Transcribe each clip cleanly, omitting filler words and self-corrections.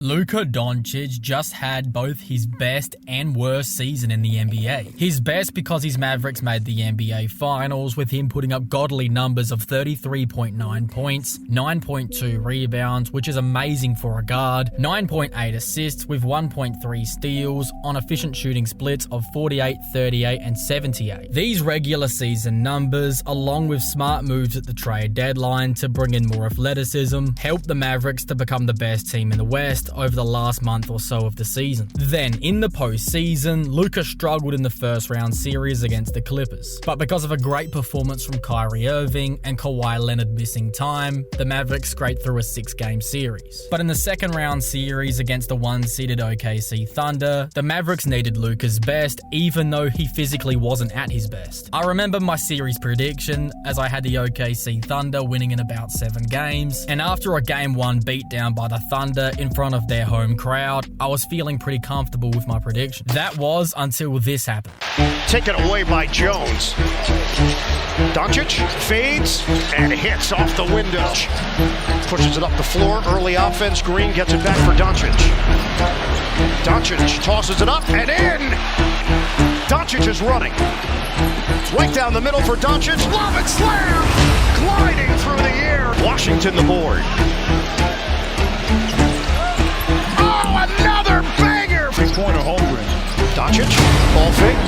Luka Doncic just had both his best and worst season in the NBA. His best because his Mavericks made the NBA Finals with him putting up godly numbers of 33.9 points, 9.2 rebounds, which is amazing for a guard, 9.8 assists with 1.3 steals on efficient shooting splits of 48, 38, and 78. These regular season numbers, along with smart moves at the trade deadline to bring in more athleticism, helped the Mavericks to become the best team in the West over the last month or so of the season. Then, in the postseason, Luka struggled in the first round series against the Clippers. But because of a great performance from Kyrie Irving and Kawhi Leonard missing time, the Mavericks scraped through a 6-game series. But in the second round series against the one-seeded OKC Thunder, the Mavericks needed Luka's best, even though he physically wasn't at his best. I remember my series prediction, as I had the OKC Thunder winning in about 7 games, and after a Game 1 beatdown by the Thunder in front of their home crowd, I was feeling pretty comfortable with my prediction. That was until this happened. Taken away by Jones. Doncic fades and hits off the window. Pushes it up the floor. Early offense. Green gets it back for Doncic. Doncic tosses it up and in. Doncic is running. Right down the middle for Doncic. Lob and slam. Gliding through the air. Washington the board. Another banger! Three-pointer Holmgren. Doncic, ball fake.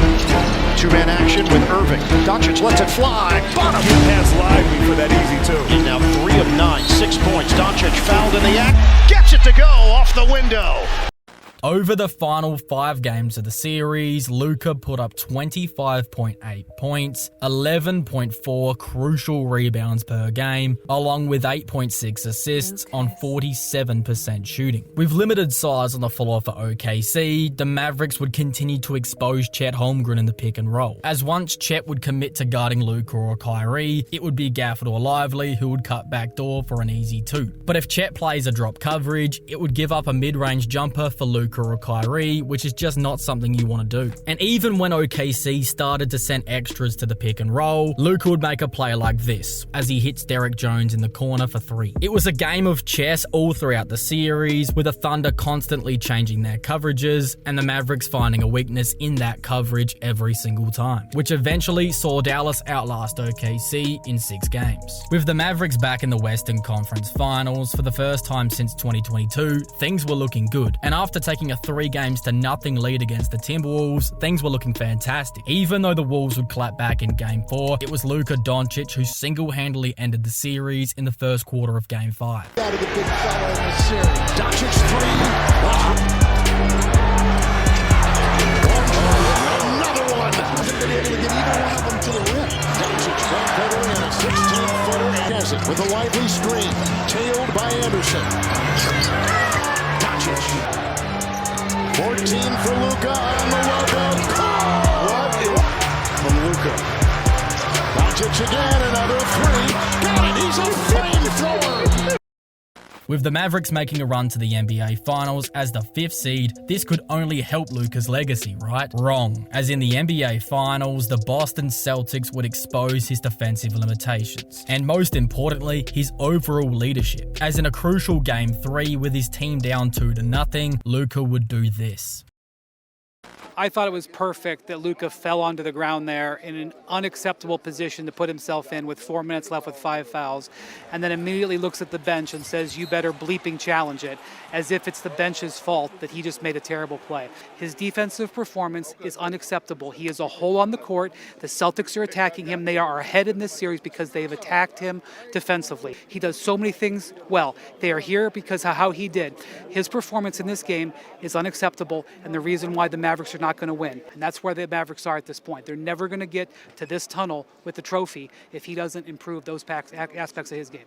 Two-man action with Irving. Doncic lets it fly. Bottom. Pass lively for that easy too. He's now 3 of 9, 6 points. Doncic fouled in the act. Gets it to go off the window. Over the final 5 games of the series, Luka put up 25.8 points, 11.4 crucial rebounds per game, along with 8.6 assists on 47% shooting. With limited size on the floor for OKC, the Mavericks would continue to expose Chet Holmgren in the pick and roll, as once Chet would commit to guarding Luka or Kyrie, it would be Gafford or Lively who would cut backdoor for an easy 2. But if Chet plays a drop coverage, it would give up a mid-range jumper for Luka or Kyrie, which is just not something you want to do. And even when OKC started to send extras to the pick and roll, Luka would make a play like this, as he hits Derek Jones in the corner for 3. It was a game of chess all throughout the series, with the Thunder constantly changing their coverages, and the Mavericks finding a weakness in that coverage every single time, which eventually saw Dallas outlast OKC in 6 games. With the Mavericks back in the Western Conference Finals for the first time since 2022, things were looking good, and after taking a 3-0 lead against the Timberwolves, things were looking fantastic. Even though the Wolves would clap back in Game 4, it was Luka Doncic who single-handedly ended the series in the first quarter of Game 5. Got to the big fella in this series. Doncic 3. Another one. Hasn't been able to get either one of them to the rim. Doncic 1-footer and a 16-footer. Has it with a lively screen. Tailed by Anderson. Doncic. 14 for Luka on the logo. What? From Luka. Doncic again, another 3. Got it, he's a flamethrower. With the Mavericks making a run to the NBA Finals as the 5th seed, this could only help Luka's legacy, right? Wrong. As in the NBA Finals, the Boston Celtics would expose his defensive limitations, and most importantly, his overall leadership. As in a crucial Game 3 with his team down 2-0, Luka would do this. I thought it was perfect that Luka fell onto the ground there in an unacceptable position to put himself in with 4 minutes left with 5 fouls, and then immediately looks at the bench and says, "You better bleeping challenge it," as if it's the bench's fault that he just made a terrible play. His defensive performance is unacceptable. He is a hole on the court. The Celtics are attacking him. They are ahead in this series because they've attacked him defensively. He does so many things well. They are here because of how he did. His performance in this game is unacceptable, and the reason why the Mavericks are not going to win. And that's where the Mavericks are at this point. They're never going to get to this tunnel with the trophy if he doesn't improve those aspects of his game.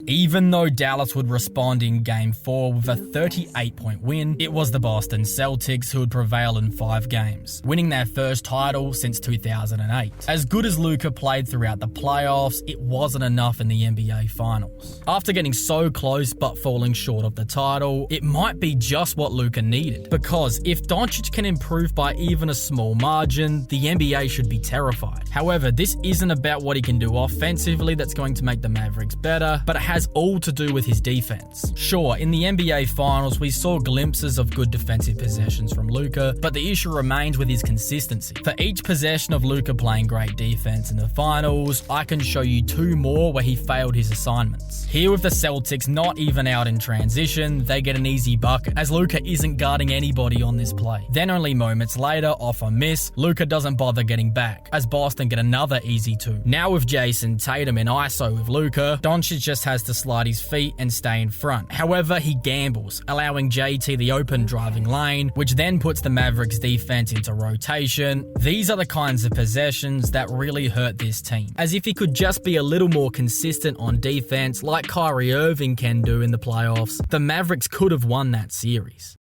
Even though Dallas would respond in Game 4 with a 38-point win, it was the Boston Celtics who would prevail in 5 games, winning their first title since 2008. As good as Luka played throughout the playoffs, it wasn't enough in the NBA Finals. After getting so close but falling short of the title, it might be just what Luka needed, because if Doncic can improve by even a small margin, the NBA should be terrified. However, this isn't about what he can do offensively that's going to make the Mavericks better. Luka, but it has all to do with his defense. Sure, in the NBA Finals, we saw glimpses of good defensive possessions from Luka, but the issue remains with his consistency. For each possession of Luka playing great defense in the Finals, I can show you 2 more where he failed his assignments. Here with the Celtics not even out in transition, they get an easy bucket, as Luka isn't guarding anybody on this play. Then only moments later, off a miss, Luka doesn't bother getting back, as Boston get another easy 2. Now with Jason Tatum in ISO with Luka, Doncic just has to slide his feet and stay in front. However, he gambles, allowing JT the open driving lane, which then puts the Mavericks defense into rotation. These are the kinds of possessions that really hurt this team, as if he could just be a little more consistent on defense like Kyrie Irving can do in the playoffs, the Mavericks could have won that series.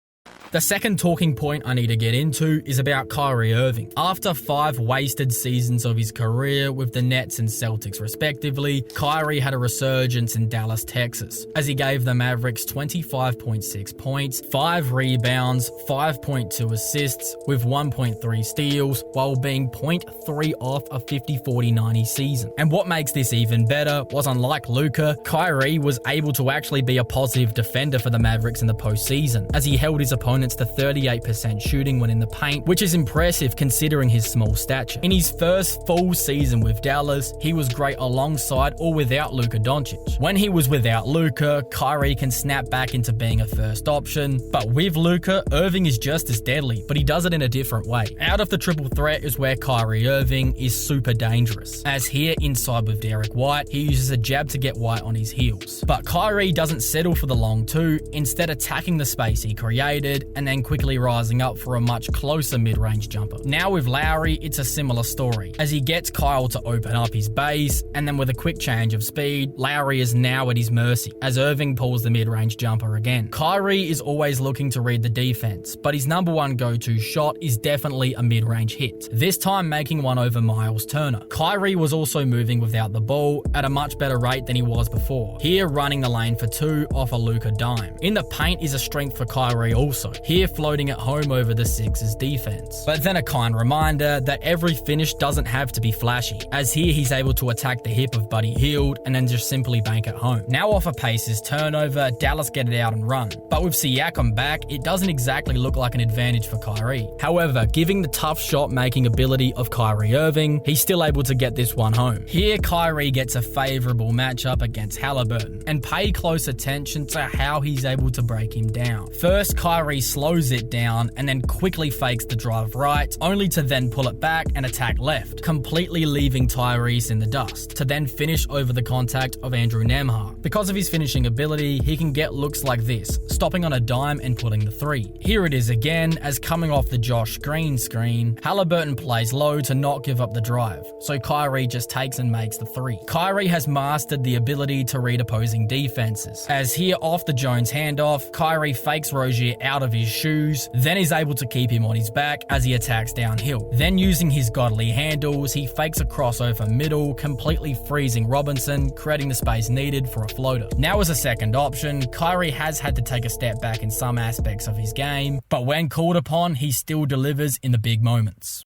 The second talking point I need to get into is about Kyrie Irving. After 5 wasted seasons of his career with the Nets and Celtics respectively, Kyrie had a resurgence in Dallas, Texas, as he gave the Mavericks 25.6 points, 5 rebounds, 5.2 assists, with 1.3 steals, while being 0.3 off a 50-40-90 season. And what makes this even better was, unlike Luka, Kyrie was able to actually be a positive defender for the Mavericks in the postseason, as he held his opponents to 38% shooting when in the paint, which is impressive considering his small stature. In his first full season with Dallas, he was great alongside or without Luka Doncic. When he was without Luka, Kyrie can snap back into being a first option, but with Luka, Irving is just as deadly, but he does it in a different way. Out of the triple threat is where Kyrie Irving is super dangerous, as here inside with Derek White, he uses a jab to get White on his heels. But Kyrie doesn't settle for the long 2, instead attacking the space he created and then quickly rising up for a much closer mid-range jumper. Now with Lowry, it's a similar story, as he gets Kyle to open up his base, and then with a quick change of speed, Lowry is now at his mercy, as Irving pulls the mid-range jumper again. Kyrie is always looking to read the defense, but his number 1 go-to shot is definitely a mid-range hit, this time making one over Miles Turner. Kyrie was also moving without the ball at a much better rate than he was before, here running the lane for 2 off a Luka dime. In the paint is a strength for Kyrie also, here floating at home over the Sixers defense. But then a kind reminder that every finish doesn't have to be flashy, as here he's able to attack the hip of Buddy Hield and then just simply bank at home. Now off a Pacers turnover, Dallas get it out and run. But with Siakam back, it doesn't exactly look like an advantage for Kyrie. However, giving the tough shot making ability of Kyrie Irving, he's still able to get this one home. Here Kyrie gets a favourable matchup against Halliburton, and pay close attention to how he's able to break him down. First, Kyrie slows it down and then quickly fakes the drive right, only to then pull it back and attack left, completely leaving Tyrese in the dust, to then finish over the contact of Andrew Nembhard. Because of his finishing ability, he can get looks like this, stopping on a dime and putting the 3. Here it is again, as coming off the Josh Green screen, Halliburton plays low to not give up the drive, so Kyrie just takes and makes the 3. Kyrie has mastered the ability to read opposing defenses, as here off the Jones handoff, Kyrie fakes Rozier out of his shoes, then is able to keep him on his back as he attacks downhill. Then using his godly handles, he fakes a crossover middle, completely freezing Robinson, creating the space needed for a floater. Now as a second option, Kyrie has had to take a step back in some aspects of his game, but when called upon, he still delivers in the big moments.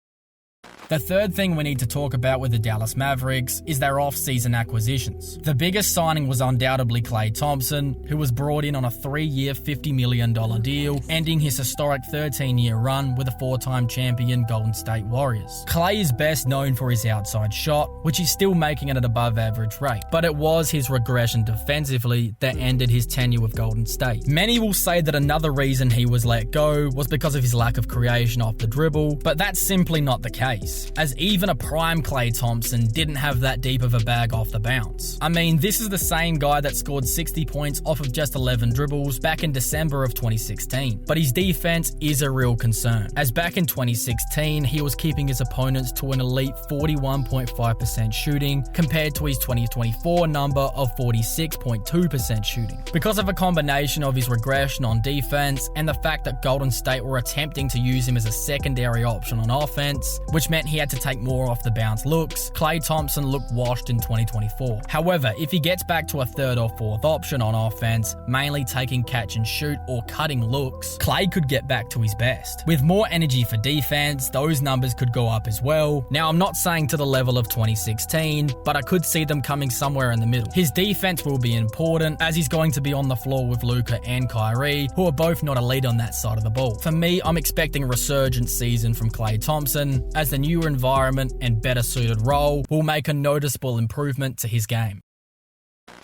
The third thing we need to talk about with the Dallas Mavericks is their off-season acquisitions. The biggest signing was undoubtedly Klay Thompson, who was brought in on a 3-year, $50 million deal, ending his historic 13-year run with the 4-time champion Golden State Warriors. Klay is best known for his outside shot, which he's still making at an above-average rate, but it was his regression defensively that ended his tenure with Golden State. Many will say that another reason he was let go was because of his lack of creation off the dribble, but that's simply not the case, as even a prime Klay Thompson didn't have that deep of a bag off the bounce. I mean, this is the same guy that scored 60 points off of just 11 dribbles back in December of 2016. But his defense is a real concern, as back in 2016, he was keeping his opponents to an elite 41.5% shooting compared to his 2024 number of 46.2% shooting. Because of a combination of his regression on defense and the fact that Golden State were attempting to use him as a secondary option on offense, which meant he had to take more off the bounce looks. Klay Thompson looked washed in 2024. However, if he gets back to a third or fourth option on offense, mainly taking catch and shoot or cutting looks, Klay could get back to his best. With more energy for defense, those numbers could go up as well. Now, I'm not saying to the level of 2016, but I could see them coming somewhere in the middle. His defense will be important, as he's going to be on the floor with Luka and Kyrie, who are both not elite on that side of the ball. For me, I'm expecting a resurgent season from Klay Thompson, as the newer environment and better suited role will make a noticeable improvement to his game.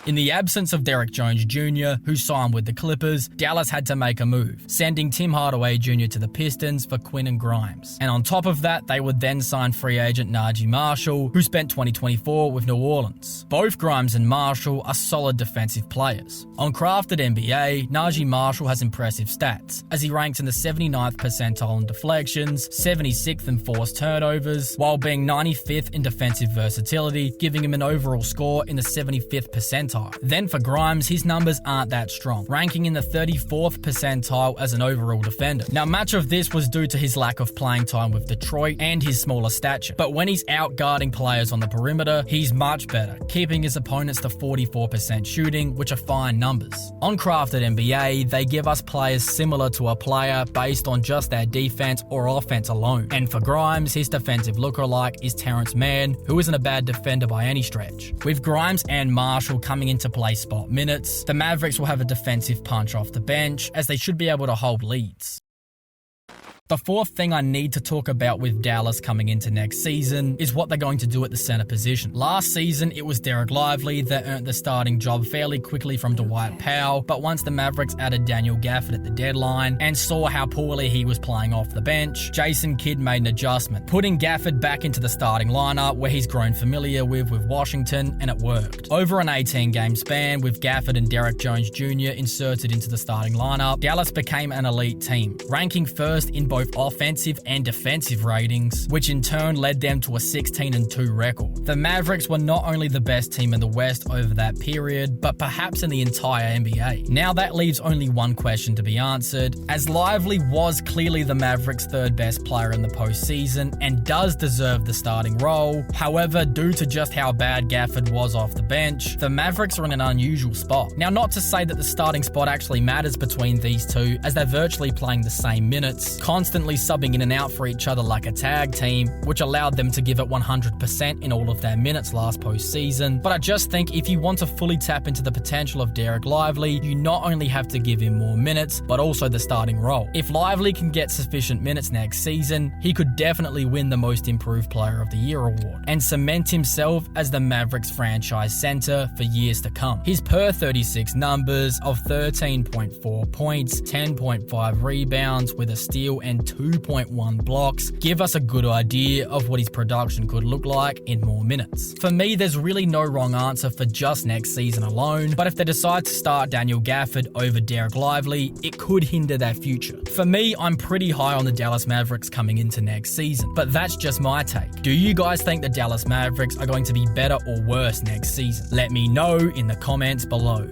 In the absence of Derek Jones Jr., who signed with the Clippers, Dallas had to make a move, sending Tim Hardaway Jr. to the Pistons for Quinn and Grimes. And on top of that, they would then sign free agent Najee Marshall, who spent 2024 with New Orleans. Both Grimes and Marshall are solid defensive players. On Crafted NBA, Najee Marshall has impressive stats, as he ranks in the 79th percentile in deflections, 76th in forced turnovers, while being 95th in defensive versatility, giving him an overall score in the 75th percentile. Then for Grimes, his numbers aren't that strong, ranking in the 34th percentile as an overall defender. Now, much of this was due to his lack of playing time with Detroit and his smaller stature. But when he's out guarding players on the perimeter, he's much better, keeping his opponents to 44% shooting, which are fine numbers. On Crafted NBA, they give us players similar to a player based on just their defense or offense alone. And for Grimes, his defensive lookalike is Terrence Mann, who isn't a bad defender by any stretch. With Grimes and Marshall coming into play spot minutes, the Mavericks will have a defensive punch off the bench, as they should be able to hold leads. The fourth thing I need to talk about with Dallas coming into next season is what they're going to do at the center position. Last season, it was Derek Lively that earned the starting job fairly quickly from Dwight Powell, but once the Mavericks added Daniel Gafford at the deadline and saw how poorly he was playing off the bench, Jason Kidd made an adjustment, putting Gafford back into the starting lineup where he's grown familiar with Washington, and it worked. Over an 18-game span, with Gafford and Derek Jones Jr. inserted into the starting lineup, Dallas became an elite team, ranking first in both offensive and defensive ratings, which in turn led them to a 16-2 record. The Mavericks were not only the best team in the West over that period, but perhaps in the entire NBA. Now that leaves only one question to be answered, as Lively was clearly the Mavericks' third best player in the postseason and does deserve the starting role. However, due to just how bad Gafford was off the bench, the Mavericks are in an unusual spot. Now, not to say that the starting spot actually matters between these two, as they're virtually playing the same minutes, constantly subbing in and out for each other like a tag team, which allowed them to give it 100% in all of their minutes last postseason. But I just think if you want to fully tap into the potential of Derek Lively, you not only have to give him more minutes, but also the starting role. If Lively can get sufficient minutes next season, he could definitely win the Most Improved Player of the Year award and cement himself as the Mavericks franchise center for years to come. His per 36 numbers of 13.4 points, 10.5 rebounds with a steal and 2.1 blocks give us a good idea of what his production could look like in more minutes. For me, there's really no wrong answer for just next season alone, but if they decide to start Daniel Gafford over Derek Lively, it could hinder their future. For me, I'm pretty high on the Dallas Mavericks coming into next season, but that's just my take. Do you guys think the Dallas Mavericks are going to be better or worse next season? Let me know in the comments below.